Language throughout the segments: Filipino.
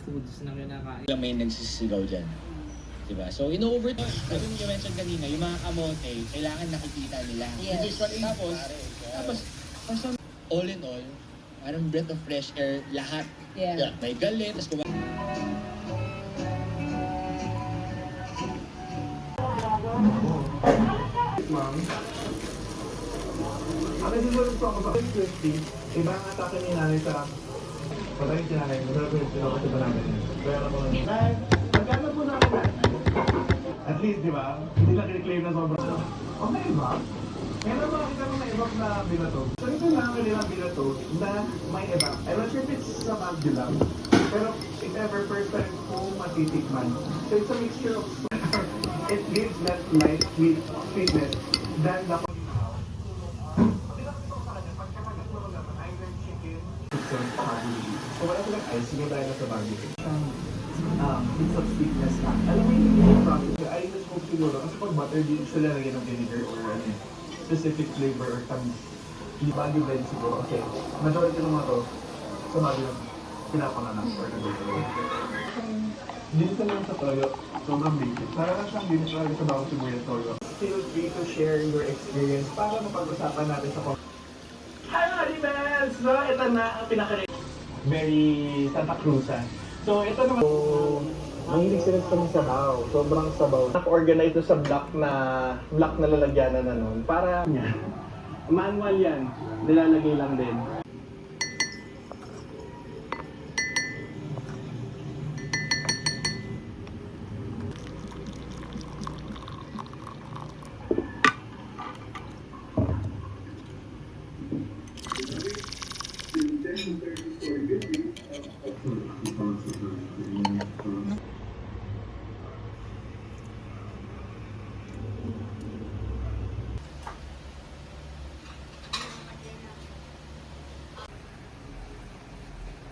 foods na kinakain. May nagsisigaw dyan. Diba? So, in-over, sabi mo mention kanina, yung mga kamote, kailangan nakikita nila. Yes. Tapos, all in all, parang breath of fresh air, lahat. Yeah. May galit, tapos Ma'am, ang nagsusunod po ako sa 20, iba ang atake ni nanay sa patayin si nanay, masarap yung sinakasya ba namin yun. Kaya ako lang, Nay, magkano po namin yan? At least, di ba? Hindi lang kiniklaim na sobrang. Okay ba? Meron ba kita mga ibang na binato? So ito lang nilang binato na may iba. I'm not sure if it's sa Baguio lang. Pero if ever first time po matitikman. So it's a mixture of it gives that light sweetness than the so wala silang ice, sige tayo na sa barbecue. Bits of sweetness na. Alam mo yung process, I just hope siguro, kasi pag butter, di sila lagyan ng vinegar or specific flavor or tamis. Hindi Baguio blend siguro, kasi majority ng mga to, sa Baguio, pinapanganak or nag-go. Dito lang sa toyo, sobrang basic. Para lang siyang dito talaga sa bawang sibuyas toyo. Feel free to share your experience para mapag-usapan natin sa Hi mga Rimels! So, ito na ang pinaka very Santa Cruz. So, ito naman. So, mahilig sila sa sabaw. Sobrang sabaw. Naka-organize na sa block na lalagyanan na nun. Para manual yan. Nilalagay lang din.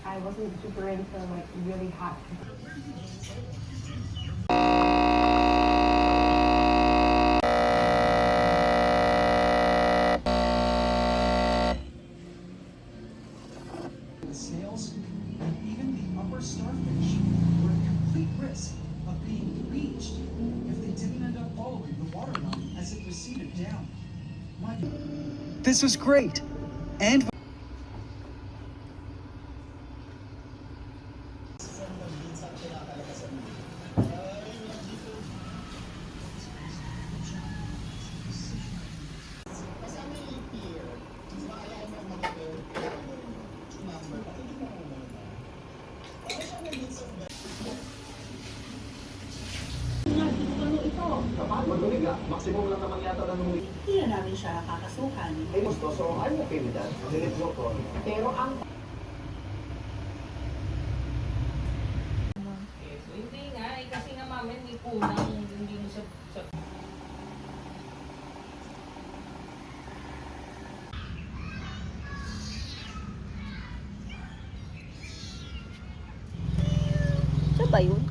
I wasn't super into like really hot. The snails and even the upper starfish were at complete risk of being bleached if they didn't end up following the water line as it receded down. This was great, and Maximum lang naman yata ng Hindi na namin siya kakasuhan. ay gusto. So, I'm okay with that. Let's go po. Pero ang So, hindi nga, kasi nga mami, hindi kulang, hindi mo sa Siya ba yun?